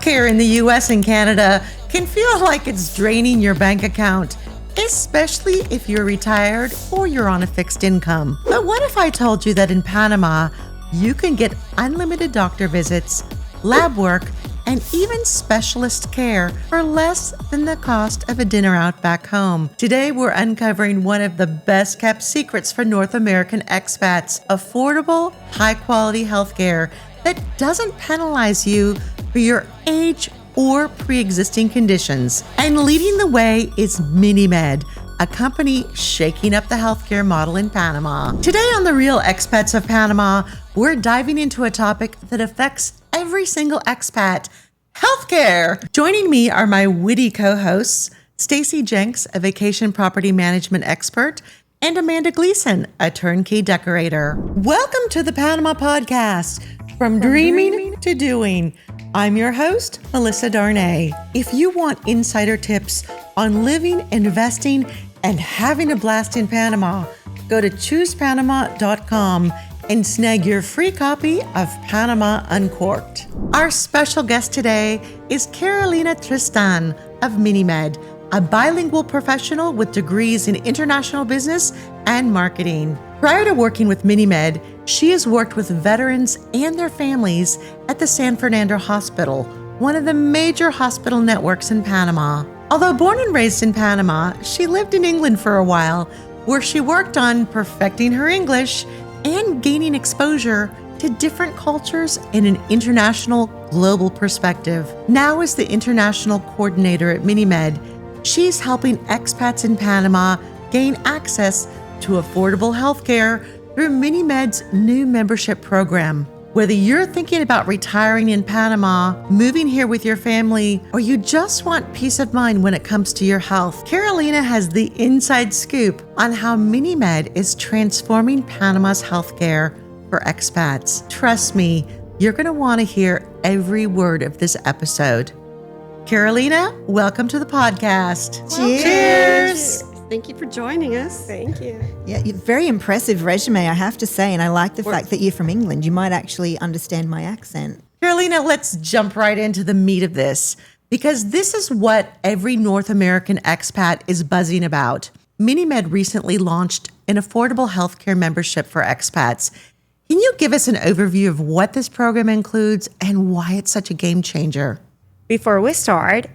Healthcare in the US and Canada can feel like it's draining your bank account, especially if you're retired or you're on a fixed income. But what if I told you that in Panama, you can get unlimited doctor visits, lab work, and even specialist care for less than the cost of a dinner out back home? Today, we're uncovering one of the best kept secrets for North American expats: affordable, high-quality healthcare that doesn't penalize you for your age or pre-existing conditions. And leading the way is MiniMed, a company shaking up the healthcare model in Panama. Today on The Real Expats of Panama, we're diving into a topic that affects every single expat: healthcare. Joining me are my witty co-hosts, Stacy Jenks, a vacation property management expert, and Amanda Gleason, a turnkey decorator. Welcome to the Panama Podcast, from dreaming to doing. I'm your host, Melissa Darnay. If you want insider tips on living, investing, and having a blast in Panama, go to choosepanama.com and snag your free copy of Panama Uncorked. Our special guest today is Carolina Tristan of MiniMed, a bilingual professional with degrees in international business and marketing. Prior to working with MiniMed, she has worked with veterans and their families at the San Fernando Hospital, one of the major hospital networks in Panama. Although born and raised in Panama, she lived in England for a while, where she worked on perfecting her English and gaining exposure to different cultures in an international, global perspective. Now, as the international coordinator at MiniMed, she's helping expats in Panama gain access to affordable healthcare through MiniMed's new membership program. Whether you're thinking about retiring in Panama, moving here with your family, or you just want peace of mind when it comes to your health, Carolina has the inside scoop on how MiniMed is transforming Panama's healthcare for expats. Trust me, you're going to want to hear every word of this episode. Carolina, welcome to the podcast. Cheers! Thank you for joining us. Thank you. Yeah, very impressive resume, I have to say, and I like the fact that you're from England. You might actually understand my accent. Carolina, let's jump right into the meat of this, because this is what every North American expat is buzzing about. MiniMed recently launched an affordable healthcare membership for expats. Can you give us an overview of what this program includes and why it's such a game changer? Before we start,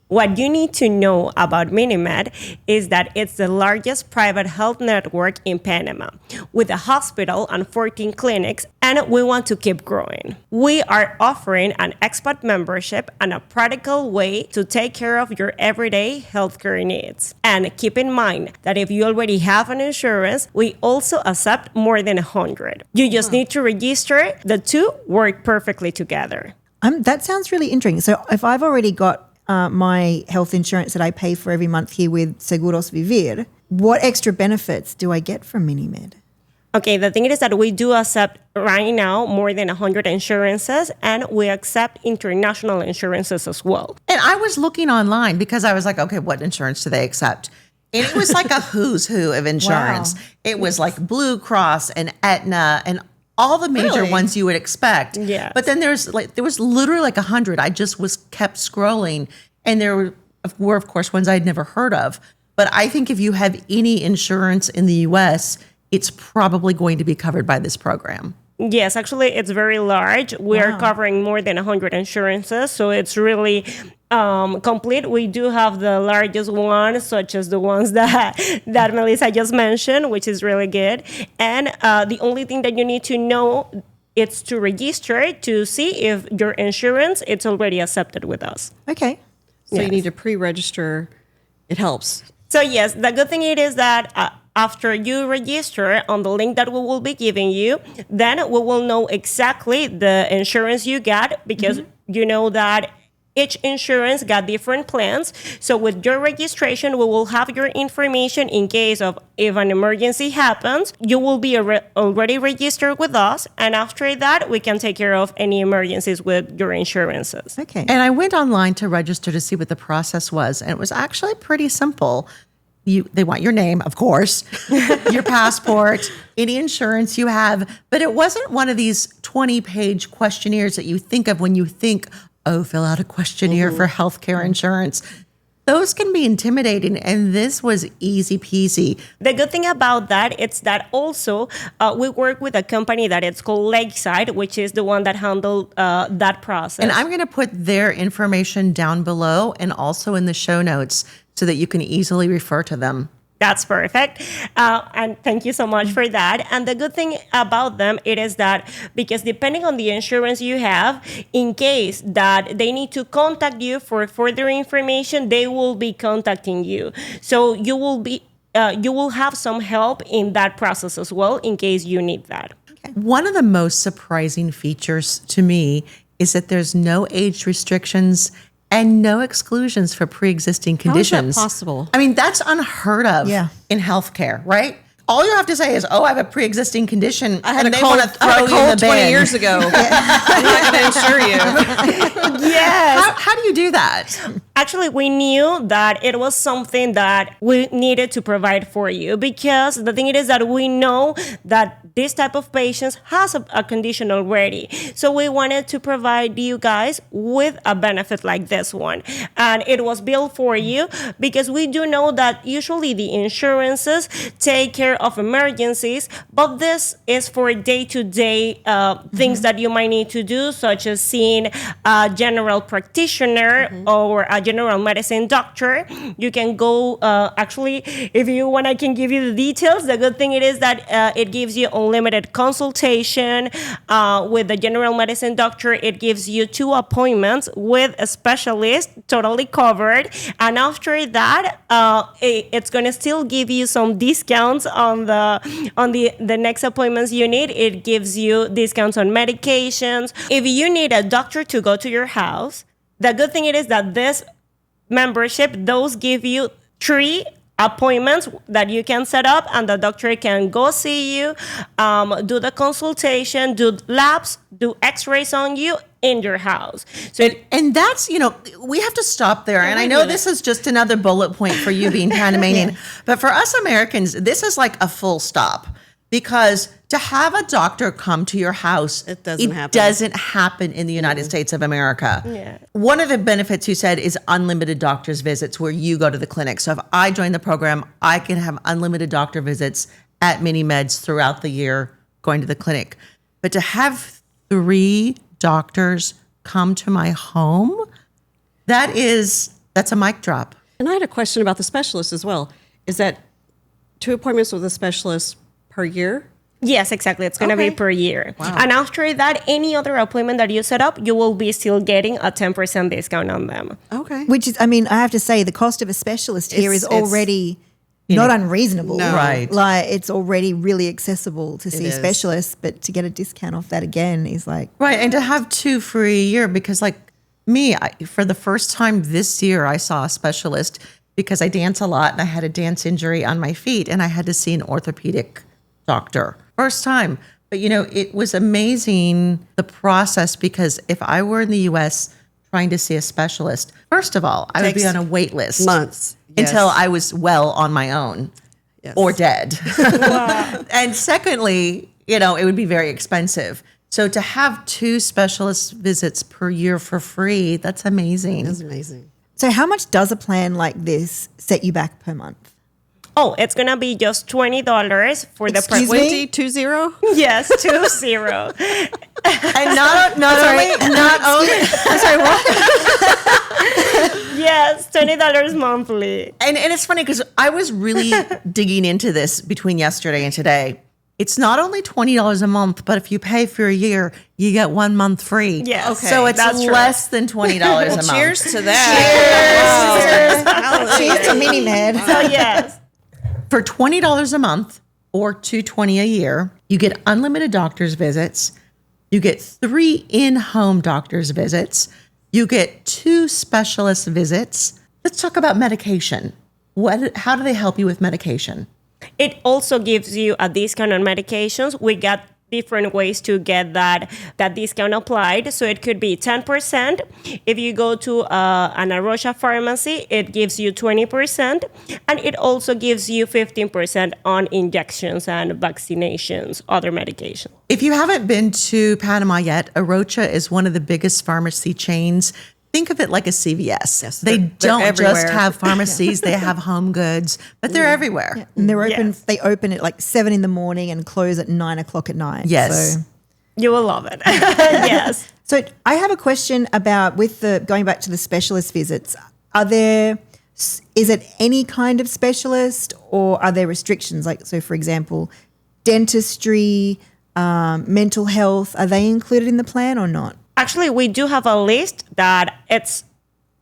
what you need to know about MiniMed is that it's the largest private health network in Panama, with a hospital and 14 clinics, and we want to keep growing. We are offering an expat membership and a practical way to take care of your everyday healthcare needs. And keep in mind that if you already have an insurance, we also accept more than 100. You just need to register. The two work perfectly together. That sounds really interesting. So if I've already got my health insurance that I pay for every month here with Seguros Vivir, what extra benefits do I get from MiniMed? Okay, the thing is that we do accept right now more than 100 insurances, and we accept international insurances as well. And I was looking online because I was like, okay, what insurance do they accept? And it was like a who's who of insurance. Wow. It was like Blue Cross and Aetna and all the major ones you would expect. Yes. But then there was literally like 100. I just kept scrolling, and there were of course ones I'd never heard of. But I think if you have any insurance in the US, it's probably going to be covered by this program. Yes, actually it's very large. We are covering more than 100 insurances, so it's really complete. We do have the largest ones, such as the ones that Melissa just mentioned, which is really good. And the only thing that you need to know is to register to see if your insurance it's already accepted with us. Okay. So you need to pre-register. It helps. So yes, the good thing it is that after you register on the link that we will be giving you, then we will know exactly the insurance you got, because you know that each insurance got different plans. So with your registration, we will have your information in case of if an emergency happens. You will be already registered with us. And after that, we can take care of any emergencies with your insurances. Okay. And I went online to register to see what the process was. And it was actually pretty simple. They want your name, of course, your passport, any insurance you have. But it wasn't one of these 20-page questionnaires that you think of when you think fill out a questionnaire for healthcare insurance. Those can be intimidating, and this was easy peasy. The good thing about that is that also we work with a company that it's called Lakeside, which is the one that handled that process. And I'm going to put their information down below and also in the show notes so that you can easily refer to them. That's perfect. And thank you so much for that. And the good thing about them, it is that because depending on the insurance you have, in case that they need to contact you for further information, they will be contacting you. So you will have some help in that process as well in case you need that. One of the most surprising features to me is that there's no age restrictions and no exclusions for pre-existing conditions. How is that possible? I mean, that's unheard of in healthcare, right? All you have to say is, "Oh, I have a pre-existing condition," I had and a they cold, want to throw you in the 20 bin. years ago. I'm not going to insure you. Yes. How do you do that? Actually, we knew that it was something that we needed to provide for you, because the thing is that we know that this type of patients has a condition already. So we wanted to provide you guys with a benefit like this one. And it was built for you because we do know that usually the insurances take care of emergencies, but this is for day-to-day things that you might need to do, such as seeing a general practitioner or a general medicine doctor. You can go, actually, if you want, I can give you the details. The good thing it is that it gives you unlimited consultation with the general medicine doctor. It gives you 2 appointments with a specialist, totally covered. And after that, it's going to still give you some discounts on the next appointments you need. It gives you discounts on medications. If you need a doctor to go to your house, the good thing it is that this membership, those give you 3 appointments that you can set up, and the doctor can go see you, do the consultation, do labs, do x-rays on you in your house. So And that's, we have to stop there. And I know this is just another bullet point for you being Panamanian, but for us Americans, this is like a full stop. Because to have a doctor come to your house, It doesn't happen in the United States of America. Yeah. One of the benefits you said is unlimited doctor's visits where you go to the clinic. So if I join the program, I can have unlimited doctor visits at MiniMeds throughout the year going to the clinic. But to have 3 doctors come to my home, that's a mic drop. And I had a question about the specialist as well. Is that 2 appointments with a specialist per year? yes, exactly. It's going to be per year. Wow. And after that, any other appointment that you set up, you will be still getting a 10% discount on them. Okay. Which is, I have to say, the cost of a specialist here is It's- already not unreasonable. No. Right. Like, it's already really accessible to see a is. specialist, but to get a discount off that again is like, Right. And to have 2 for a year, because like me, for the first time this year, I saw a specialist because I dance a lot and I had a dance injury on my feet and I had to see an orthopedic doctor. First time. But, it was amazing, the process, because if I were in the U.S. trying to see a specialist, first of all, I would be Takes on a wait list. months. Yes. Until I was well on my own Yes. or dead. And secondly, it would be very expensive. So to have 2 specialist visits per year for free, that's amazing. That's amazing. so how much does a plan like this set you back per month? Oh, it's going to be just $20 for the Excuse me? 2020? Yes, 20. And not only, I'm sorry, what? Yes, $20 monthly. And it's funny because I was really digging into this between yesterday and today. It's not only $20 a month, but if you pay for a year, you get 1 month free. Yes. Okay, So it's that's true. less than $20 a month. Cheers to that. Cheers to MiniMed. So yes. For $20 a month or $220 a year, you get unlimited doctor's visits. You get 3 in-home doctor's visits. You get 2 specialist visits. Let's talk about medication. How do they help you with medication? It also gives you a discount on medications. We got different ways to get that discount applied. So it could be 10%. If you go to an Arosha pharmacy, it gives you 20%. And it also gives you 15% on injections and vaccinations, other medications. If you haven't been to Panama yet, Arocha is one of the biggest pharmacy chains. Think of it like a CVS. Yes, they they're don't just everywhere. have pharmacies, they have home goods, but they're everywhere. Yeah. And they're open. Yes. They open at like 7 a.m. and close at 9 o'clock at night. Yes. So, You will love it. Yes. so I have a question about going back to the specialist visits. Is it any kind of specialist, or are there restrictions? Like, so for example, dentistry, mental health, are they included in the plan or not? Actually, we do have a list that it's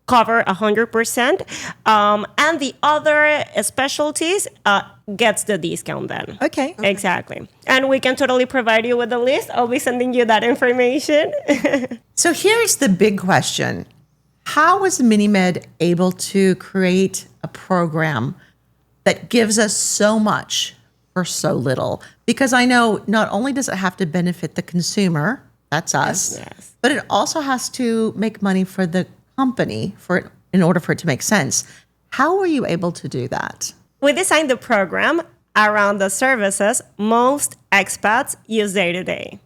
cover 100%. And the other specialties gets the discount then. Okay. Exactly. And we can totally provide you with a list. I'll be sending you that information. So here's the big question. How was MiniMed able to create a program that gives us so much for so little? Because I know not only does it have to benefit the consumer, that's us, Yes. but it also has to make money for the company in order for it to make sense. How were you able to do that? We designed the program around the services most expats use day to day.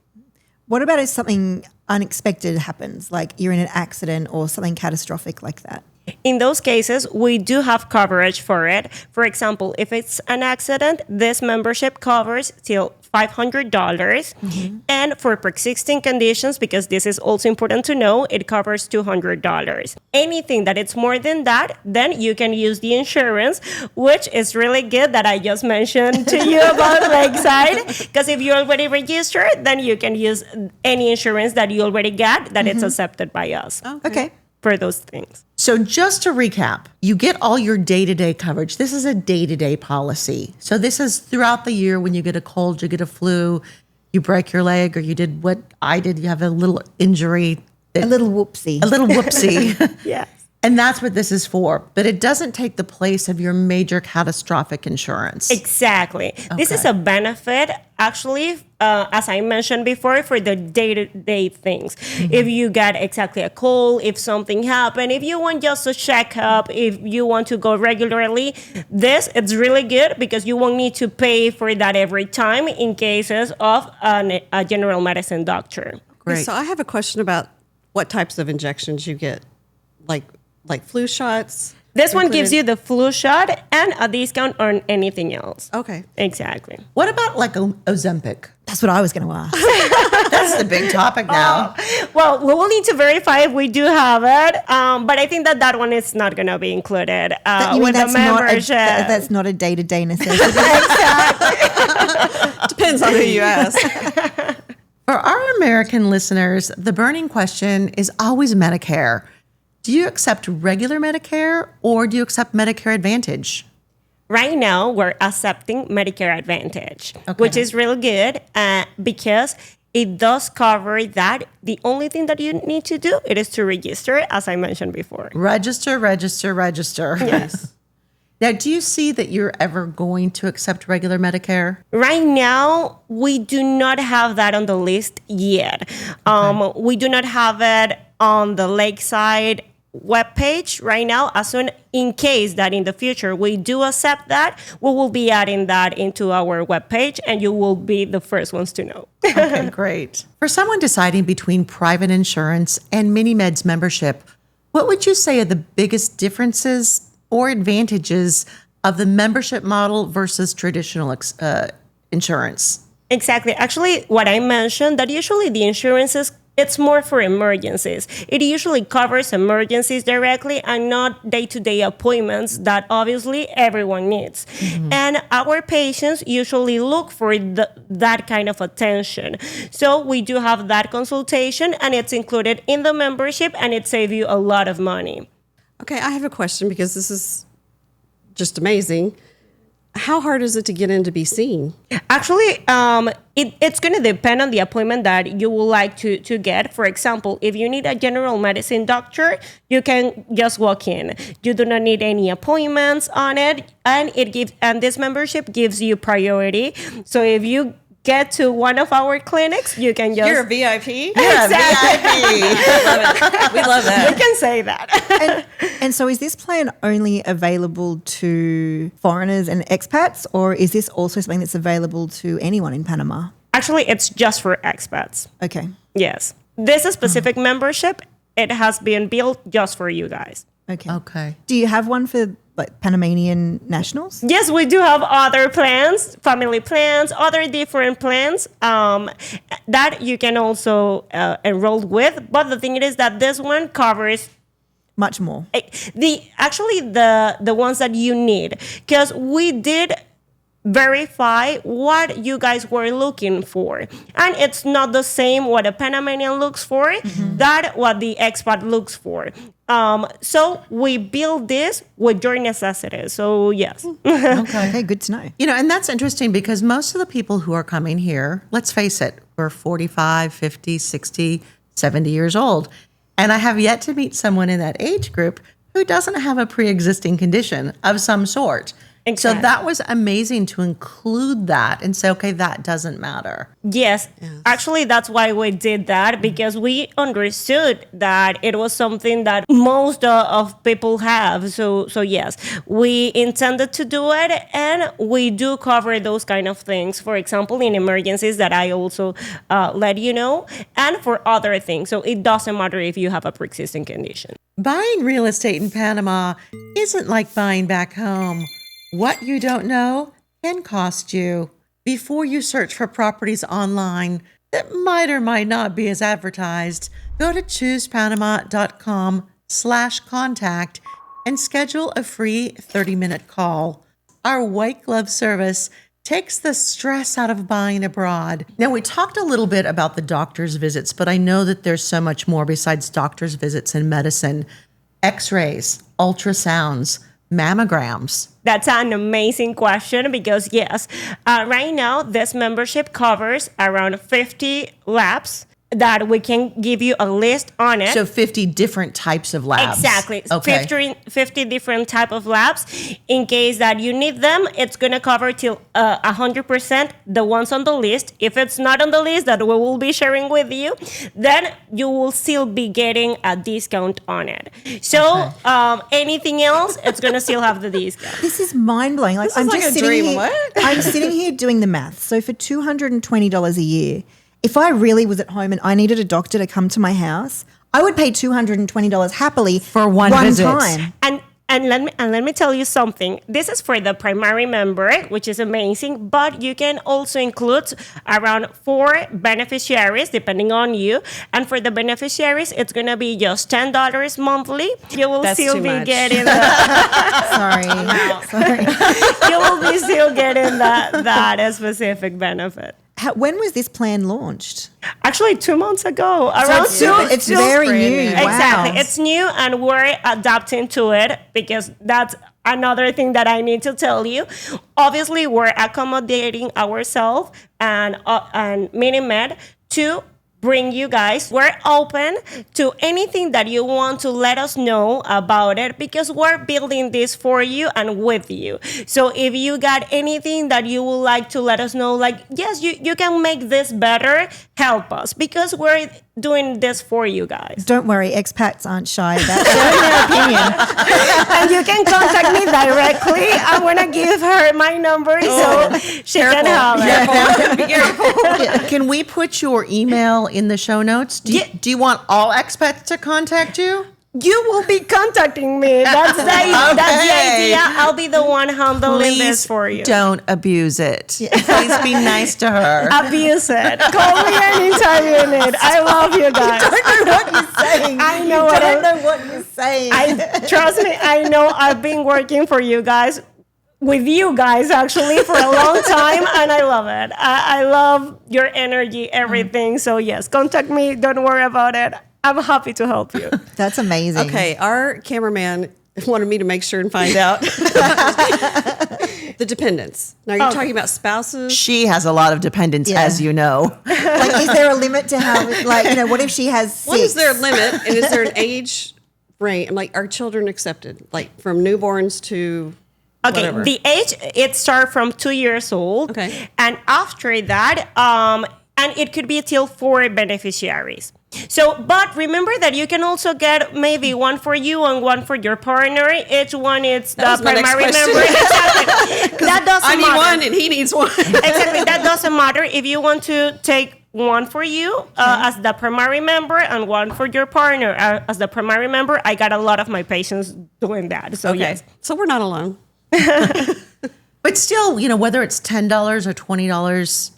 What about if something unexpected happens, like you're in an accident or something catastrophic like that? In those cases, we do have coverage for it. For example, if it's an accident, this membership covers till $500. And for pre-existing conditions, because this is also important to know, it covers $200. Anything that it's more than that, then you can use the insurance, which is really good that I just mentioned to you about Lakeside. Because if you already registered, then you can use any insurance that you already got that it's accepted by us Okay. for those things. So just to recap, you get all your day-to-day coverage. This is a day-to-day policy. So this is throughout the year when you get a cold, you get a flu, you break your leg, or you did what I did, you have a little injury. A little whoopsie. A little whoopsie. Yes. And that's what this is for. But it doesn't take the place of your major catastrophic insurance. Exactly. This is a benefit, actually, as I mentioned before, for the day-to-day things. If you get exactly a cold, if something happened, if you want just a checkup, if you want to go regularly, it's really good because you won't need to pay for that every time in cases of a general medicine doctor. Great. So I have a question about what types of injections you get, like flu shots. This one included? gives you the flu shot and a discount on anything else. Okay. Exactly. What about like Ozempic? That's what I was going to ask. That's the big topic now. Well, we will need to verify if we do have it, but I think that one is not going to be included You mean with the membership. that's not a day-to-day necessity? Depends on who you ask. For our American listeners, the burning question is always Medicare. Do you accept regular Medicare or do you accept Medicare Advantage? Right now, we're accepting Medicare Advantage, which is really good because it does cover that. The only thing that you need to do it is to register, as I mentioned before. Register. Yes. Now, do you see that you're ever going to accept regular Medicare? Right now, we do not have that on the list yet. We do not have it on the Lakeside webpage right now. As soon in case that in the future we do accept that, we will be adding that into our webpage and you will be the first ones to know. Okay, great. For someone deciding between private insurance and MiniMed's membership, what would you say are the biggest differences or advantages of the membership model versus traditional insurance? Exactly. Actually, what I mentioned, that usually the insurances, it's more for emergencies. It usually covers emergencies directly and not day-to-day appointments that obviously everyone needs. And our patients usually look for that kind of attention. So we do have that consultation and it's included in the membership and it saves you a lot of money. Okay, I have a question because this is just amazing. How hard is it to get in to be seen? Actually, it's going to depend on the appointment that you would like to get. For example, if you need a general medicine doctor, you can just walk in. You do not need any appointments on it, and this membership gives you priority. So if you get to one of our clinics, you can just... You're a VIP? Exactly. We love that. We can say that. And so is this plan only available to foreigners and expats, or is this also something that's available to anyone in Panama? Actually, it's just for expats. Okay. Yes. This is specific membership. It has been built just for you guys. Okay. Okay. Do you have one for like Panamanian nationals? Yes, we do have other plans, family plans, other different plans that you can also enroll with. But the thing is that this one covers Much more. the ones that you need, because we did verify what you guys were looking for, and it's not the same what a Panamanian looks for that what the expat looks for. So we build this with your necessities. So yes. Okay, good to know. And that's interesting because most of the people who are coming here, let's face it, we're 45, 50, 60, 70 years old. And I have yet to meet someone in that age group who doesn't have a pre-existing condition of some sort. Exactly. So that was amazing to include that and say, okay, that doesn't matter. Yes. Actually, that's why we did that, because we understood that it was something that most of people have. So yes, we intended to do it, and we do cover those kind of things. For example, in emergencies that I also let you know, and for other things. So it doesn't matter if you have a pre-existing condition. Buying real estate in Panama isn't like buying back home. What you don't know can cost you. Before you search for properties online that might or might not be as advertised, go to choosepanama.com/contact and schedule a free 30-minute call. Our white glove service takes the stress out of buying abroad. Now, we talked a little bit about the doctor's visits, but I know that there's so much more besides doctor's visits in medicine. X-rays, ultrasounds, mammograms. That's an amazing question, because yes, right now this membership covers around 50 labs that we can give you a list on it. So 50 different types of labs. Exactly. Okay. 50 different type of labs. In case that you need them, it's going to cover till 100% the ones on the list. If it's not on the list that we will be sharing with you, then you will still be getting a discount on it. So anything else, it's going to still have the discount. This is mind blowing. Like, I'm like just a sitting dream. here. What? I'm sitting here doing the math. So for $220 a year, if I really was at home and I needed a doctor to come to my house, I would pay $220 happily For one visit. time. And let me tell you something. This is for the primary member, which is amazing, but you can also include around 4 beneficiaries depending on you. And for the beneficiaries, it's going to be just $10 monthly. You will That's still too be much. getting Sorry. you will be still getting that specific benefit. When was this plan launched? Actually, 2 months ago, around It's very brand new. new. Wow. Exactly. It's new, and we're adapting to it, because that's another thing that I need to tell you. Obviously, we're accommodating ourselves and MiniMed to bring you guys. We're open to anything that you want to let us know about it, because we're building this for you and with you. So if you got anything that you would like to let us know, like, yes, you can make this better, help us, because we're doing this for you guys. Don't worry, expats aren't shy about sharing their opinion. And you can contact me directly. I'm going to give her my number so she can have it. Be careful. Can we put your email in the show notes? Do you want all expats to contact you? You will be contacting me. That's the idea. I'll be the one handling this for you. Don't abuse it. Please be nice to her. Abuse it. Call me anytime you need. I love you guys. I don't know what you're saying. I know what don't know what you're saying. Trust me, I know I've been working for you guys, with you guys actually, for a long time, and I love it. I love your energy, everything. So yes, contact me. Don't worry about it. I'm happy to help you. That's amazing. Okay, our cameraman wanted me to make sure and find out the dependents. Now, you're talking about spouses? She has a lot of dependents, Yeah. as you know. Like, is there a limit to how, like, what if she has 6? What is there a limit, and is there an age range? Like, are children accepted? Like, from newborns to Okay, whatever. the age, it starts from 2 years old. Okay. And after that, and it could be till 4 beneficiaries. So, but remember that you can also get maybe one for you and one for your partner. Each one is the was my next primary question. member. Exactly. That doesn't I need matter. one and he needs one. Exactly. That doesn't matter if you want to take one for you as the primary member and one for your partner as the primary member. I got a lot of my patients doing that. So, Okay. yes. So we're not alone. But still, whether it's $10 or $20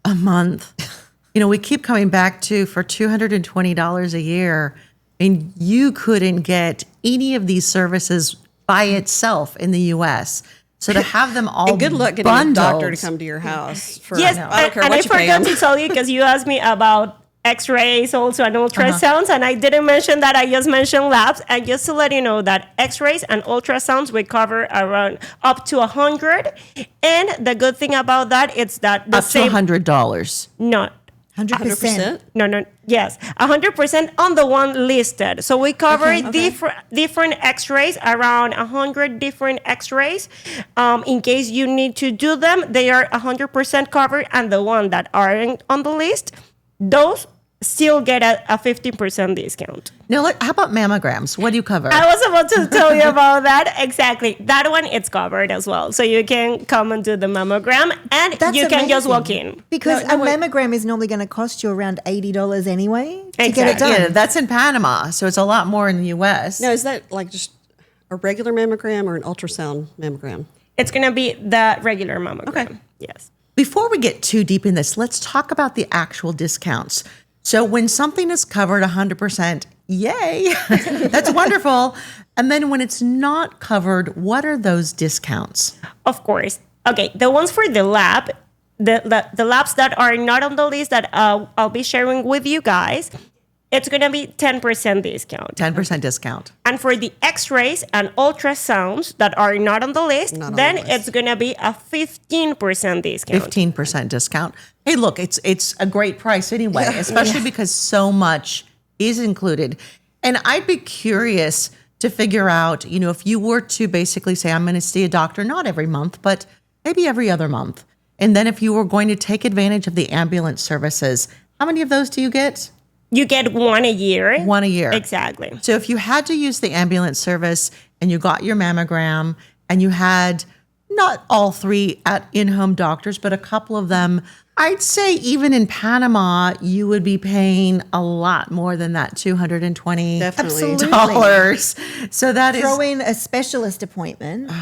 a month, we keep coming back to for $220 a year, and you couldn't get any of these services by itself in the U.S. So to have them all And good luck getting bundled, a doctor to come to your house. For, Yes, I don't care and what I you pay forgot them. to tell you because you asked me about X-rays also and ultrasounds, and I didn't mention that. I just mentioned labs, and just to let you know that X-rays and ultrasounds we cover around up to 100. And the good thing about that is that the up to same $100. no. 100%. No, yes, 100% on the one listed. So we cover different X-rays, around 100 different X-rays. In case you need to do them, they are 100% covered, and the one that aren't on the list, those still get a 15% discount. Now, how about mammograms? What do you cover? I was about to tell you about that. Exactly. That one, it's covered as well. So you can come and do the mammogram, and That's you can just amazing. walk in. Because a mammogram is normally going to cost you around $80 anyway to get it Exactly. done. Yeah, that's in Panama, so it's a lot more in the U.S. Now, is that like just a regular mammogram or an ultrasound mammogram? It's going to be the regular mammogram. Okay. Yes. Before we get too deep in this, let's talk about the actual discounts. So when something is covered 100%, yay, that's wonderful. And then when it's not covered, what are those discounts? Of course. Okay, the ones for the lab, the labs that are not on the list that I'll be sharing with you guys, it's going to be 10% discount. 10% discount. And for the X-rays and ultrasounds that are not on the list, Not on then the list. it's going to be a 15% discount. 15% discount. Hey, look, it's a great price anyway, especially because so much is included. And I'd be curious to figure out, if you were to basically say, I'm going to see a doctor, not every month, but maybe every other month. And then if you were going to take advantage of the ambulance services, how many of those do you get? You get one a year. One a year. Exactly. So if you had to use the ambulance service and you got your mammogram and you had not all 3 at in-home doctors, but a couple of them, I'd say even in Panama, you would be paying a lot more than that $220. Definitely. Absolutely. So that is Throw in a specialist appointment.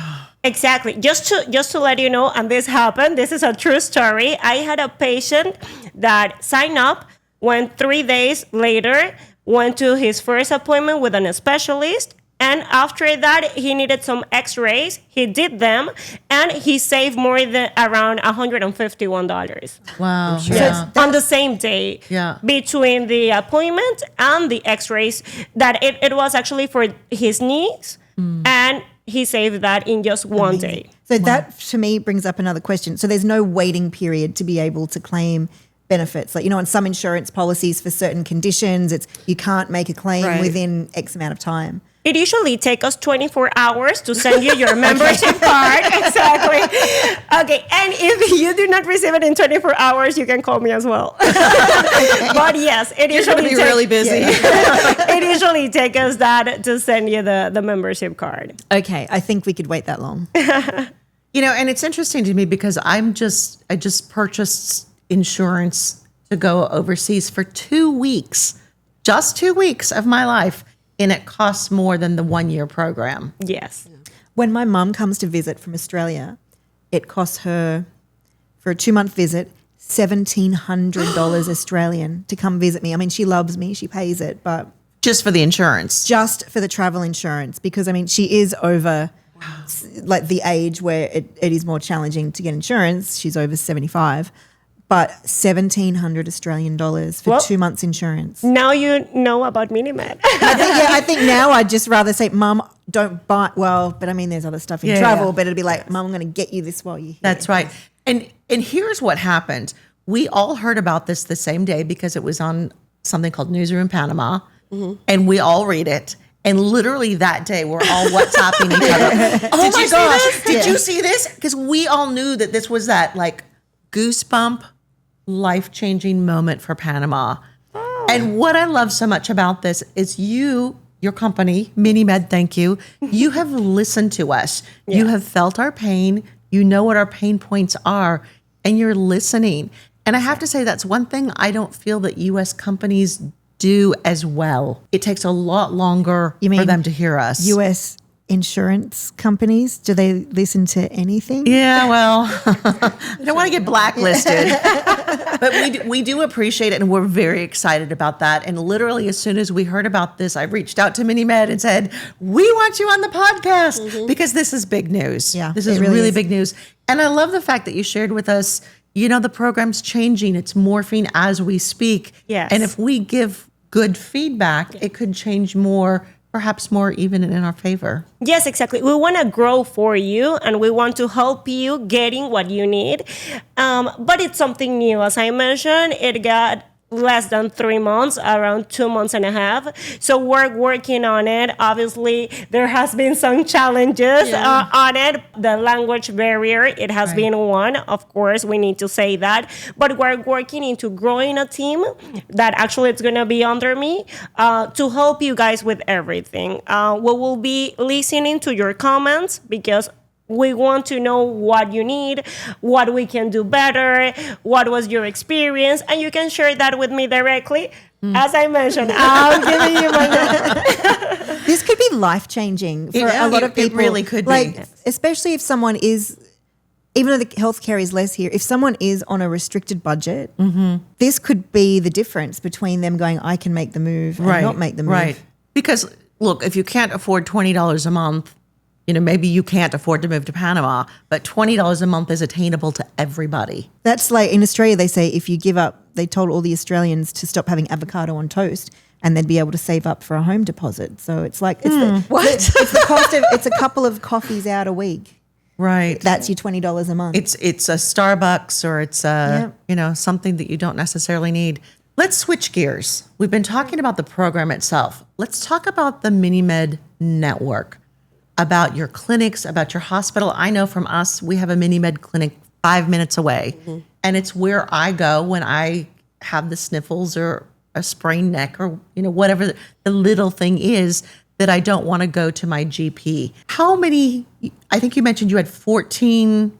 Exactly. Just to let you know, and this happened, this is a true story. I had a patient that signed up, went 3 days later, went to his first appointment with a specialist, and after that, he needed some X-rays. He did them, and he saved more than around $151. wow. So Yeah. it's On the same day, Yeah. between the appointment and the X-rays, that it was actually for his knees, and he saved that in just one day. So that to me brings up another question. So there's no waiting period to be able to claim benefits. Like, on some insurance policies for certain conditions, it's you can't make a claim Right. within X amount of time. It usually takes us 24 hours to send you your membership card. Exactly. Okay, and if you do not receive it in 24 hours, you can call me as well. But yes, it You're going to usually be really busy. it usually takes us that to send you the membership card. Okay, I think we could wait that long. And it's interesting to me because I just purchased insurance to go overseas for 2 weeks, just 2 weeks of my life. And it costs more than the 1-year program. Yes. When my mum comes to visit from Australia, it costs her, for a 2-month visit, $1,700 Australian to come visit me. I mean, she loves me, she pays it, but Just for the insurance. just for the travel insurance, because I mean, she is over like the age where it is more challenging to get insurance. She's over 75, but $1,700 Australian dollars for Well- 2 months insurance. Now you know about MiniMed. I think now I'd just rather say, Mum, don't buy. Well, but I mean, there's other stuff in Yeah, travel, yeah. but it'd be like, Mum, I'm going to get you this while you're here. That's right. And here's what happened. We all heard about this the same day because it was on something called Newsroom Panama, and we all read it. And literally that day, we're all WhatsApping each other. Oh my gosh, did you see this? Because we all knew that this was that like goosebump, life-changing moment for Panama. Oh. And what I love so much about this is your company, MiniMed, thank you. You have listened to us. You have felt our pain. You know what our pain points are, and you're listening. And I have to say, that's one thing I don't feel that U.S. companies do as well. It takes a lot longer for them to hear us. U.S. insurance companies, do they listen to anything? Yeah, well, I don't want to get blacklisted. But we do appreciate it, and we're very excited about that. And literally, as soon as we heard about this, I reached out to MiniMed and said, we want you on the podcast because this is big news. Yeah, this is really big news. And I love the fact that you shared with us, the program's changing. It's morphing as we speak. Yes. And if we give good feedback, it could change more, perhaps more even in our favor. Yes, exactly. We want to grow for you, and we want to help you getting what you need. But it's something new. As I mentioned, it got less than 3 months, around 2 months and a half. So we're working on it. Obviously, there has been some challenges on it. The language barrier, it has been one. Of course, we need to say that. But we're working into growing a team that actually it's going to be under me to help you guys with everything. We will be listening to your comments because we want to know what you need, what we can do better, what was your experience, and you can share that with me directly. As I mentioned, I'm giving you my This could be life-changing for a lot of people. It really could be. be. Especially if someone is, even though the healthcare is less here, if someone is on a restricted budget, this could be the difference between them going, I can make the move and not make the move. Right. Because, look, if you can't afford $20 a month, maybe you can't afford to move to Panama, but $20 a month is attainable to everybody. That's like in Australia, they say if you give up, they told all the Australians to stop having avocado on toast and they'd be able to save up for a home deposit. So it's like, it's the cost of, it's a couple of coffees out a week. Right. That's your $20 a month. It's a Starbucks or it's something that you don't necessarily need. Let's switch gears. We've been talking about the program itself. Let's talk about the MiniMed network, about your clinics, about your hospital. I know from us, we have a MiniMed clinic 5 minutes away. And it's where I go when I have the sniffles or a sprained neck or, whatever the little thing is that I don't want to go to my GP. How many, I think you mentioned you had 14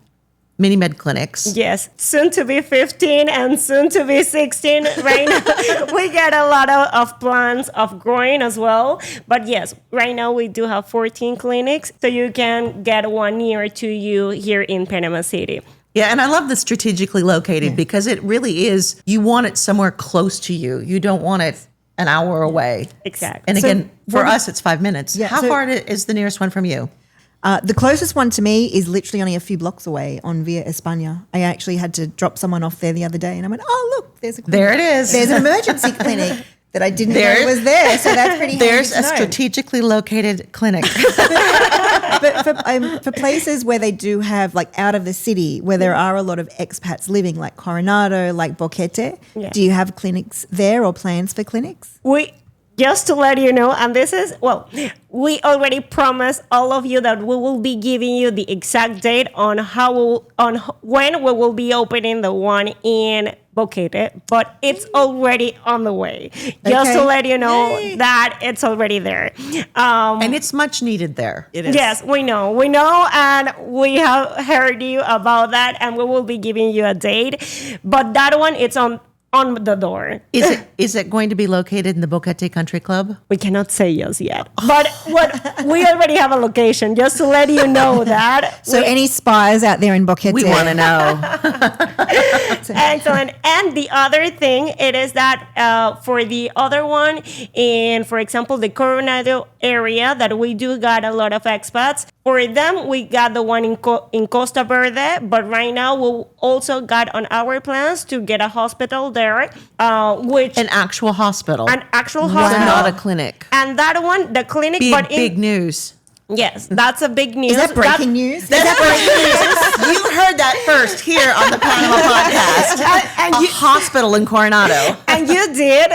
MiniMed clinics. Yes, soon to be 15 and soon to be 16. Right now, we get a lot of plans of growing as well. But yes, right now we do have 14 clinics, so you can get one near to you here in Panama City. Yeah, and I love the strategically located because it really is, you want it somewhere close to you. You don't want it an hour away. Exactly. And again, for us, it's 5 minutes. Yeah, How far is the nearest one from you? The closest one to me is literally only a few blocks away on Via España. I actually had to drop someone off there the other day and I went, oh, look, there's a clinic. There it is. There's an emergency clinic that I didn't know was there. So that's pretty handy There's to a know. strategically located clinic. But for places where they do have, like out of the city, where there are a lot of expats living, like Coronado, like Boquete, do you have clinics there or plans for clinics? Just to let you know, and this is, we already promised all of you that we will be giving you the exact date on when we will be opening the one in Boquete, but it's already on the way. Just to let you know that it's already there. And it's much needed there. It is. Yes, we know, and we have heard you about that, and we will be giving you a date. But that one, it's on the door. Is it going to be located in the Boquete Country Club? We cannot say yes yet, but we already have a location. Just to let you know that. So any spies out there in Boquete? We want to know. Excellent. And the other thing, it is that for the other one, in, for example, the Coronado area, that we do got a lot of expats. For them, we got the one in Costa Verde, but right now we also got on our plans to get a hospital there, which An actual hospital. an actual So hospital, not a clinic. and that one, the clinic, Big news. Yes, that's a big news. Is that breaking news? That's breaking news. You heard that first here on the Panama podcast. And a hospital in Coronado. And you did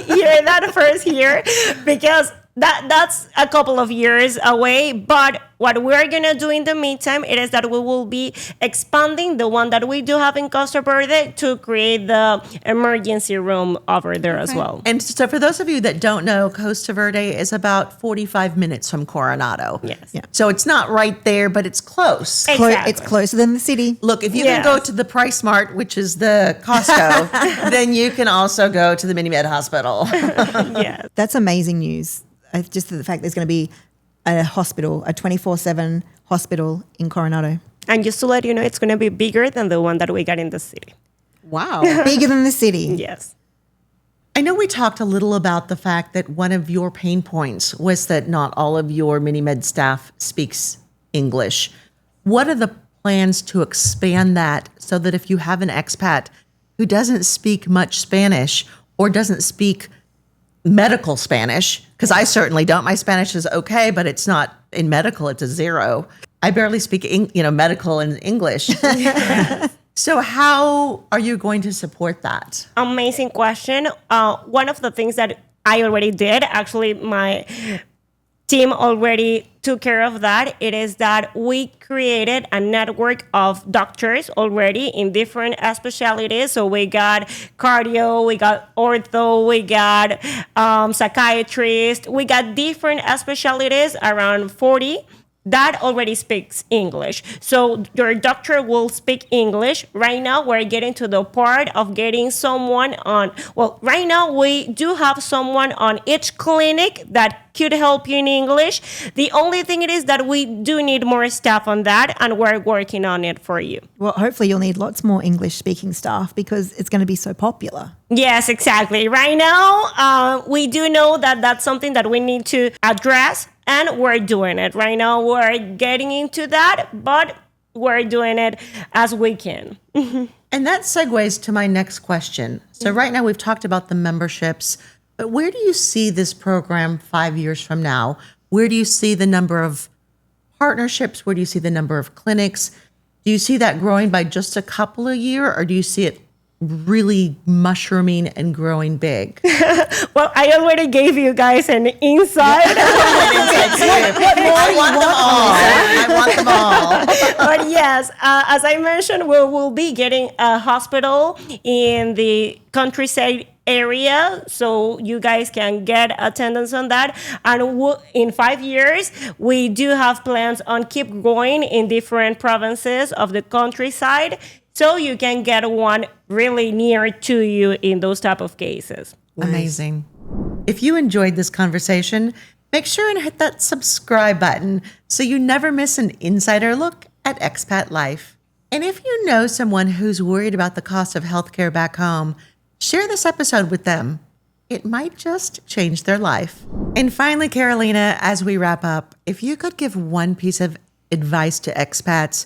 hear that first here, because that's a couple of years away. But what we're gonna do in the meantime, it is that we will be expanding the one that we do have in Costa Verde to create the emergency room over there as well. And so for those of you that don't know, Costa Verde is about 45 minutes from Coronado. Yes. Yeah. So it's not right there, but it's close. Exactly. It's closer than the city. Look, if you Yes. can go to the Price Mart, which is the Costco, then you can also go to the MiniMed hospital. Yes. That's amazing news. Just the fact there's going to be a hospital, a 24/7 hospital in Coronado. And just to let you know, it's going to be bigger than the one that we got in the city. Wow. Bigger than the city. Yes. I know we talked a little about the fact that one of your pain points was that not all of your MiniMed staff speaks English. What are the plans to expand that so that if you have an expat who doesn't speak much Spanish or doesn't speak medical Spanish, because I certainly don't. My Spanish is okay, but it's not in medical. It's a 0. I barely speak, medical and English. So how are you going to support that? Amazing question. One of the things that I already did, actually, my team already took care of that. It is that we created a network of doctors already in different specialties. So we got cardio, we got ortho, we got psychiatrist, we got different specialties, around 40 that already speaks English. So your doctor will speak English. Right now, we're getting to the part of getting someone on. Well, right now, we do have someone on each clinic that could help you in English. The only thing it is that we do need more staff on that, and we're working on it for you. Well, hopefully you'll need lots more English speaking staff because it's going to be so popular. Yes, exactly. Right now, we do know that that's something that we need to address, and we're doing it. Right now, we're getting into that, but we're doing it as we can. And that segues to my next question. So right now we've talked about the memberships, but where do you see this program 5 years from now? Where do you see the number of partnerships? Where do you see the number of clinics? Do you see that growing by just a couple a year, or do you see it really mushrooming and growing big? Well, I already gave you guys an insight. I want them all. But yes, as I mentioned, we will be getting a hospital in the countryside area, so you guys can get attendance on that. And in 5 years, we do have plans on keep going in different provinces of the countryside, so you can get one really near to you in those type of cases. Amazing. If you enjoyed this conversation, make sure and hit that subscribe button so you never miss an insider look at expat life. And if you know someone who's worried about the cost of healthcare back home, share this episode with them. It might just change their life. And finally, Carolina, as we wrap up, if you could give one piece of advice to expats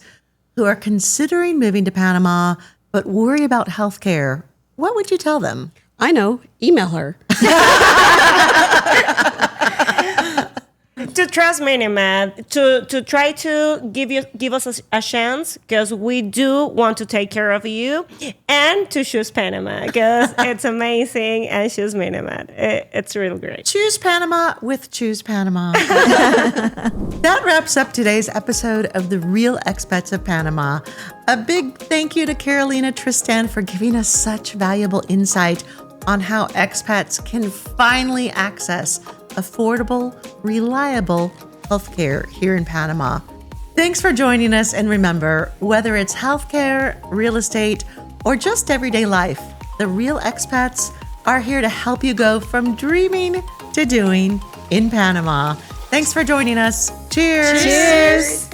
who are considering moving to Panama but worry about healthcare, what would you tell them? I know. Email her. To trust MiniMed, to try to give us a chance, because we do want to take care of you, and to choose Panama because it's amazing, and choose MiniMed. It's really great. Choose Panama with Choose Panama. That wraps up today's episode of The Real Expats of Panama. A big thank you to Carolina Tristan for giving us such valuable insight on how expats can finally access affordable, reliable healthcare here in Panama. Thanks for joining us, and remember, whether it's healthcare, real estate, or just everyday life, the Real Expats are here to help you go from dreaming to doing in Panama. Thanks for joining us. Cheers. Cheers.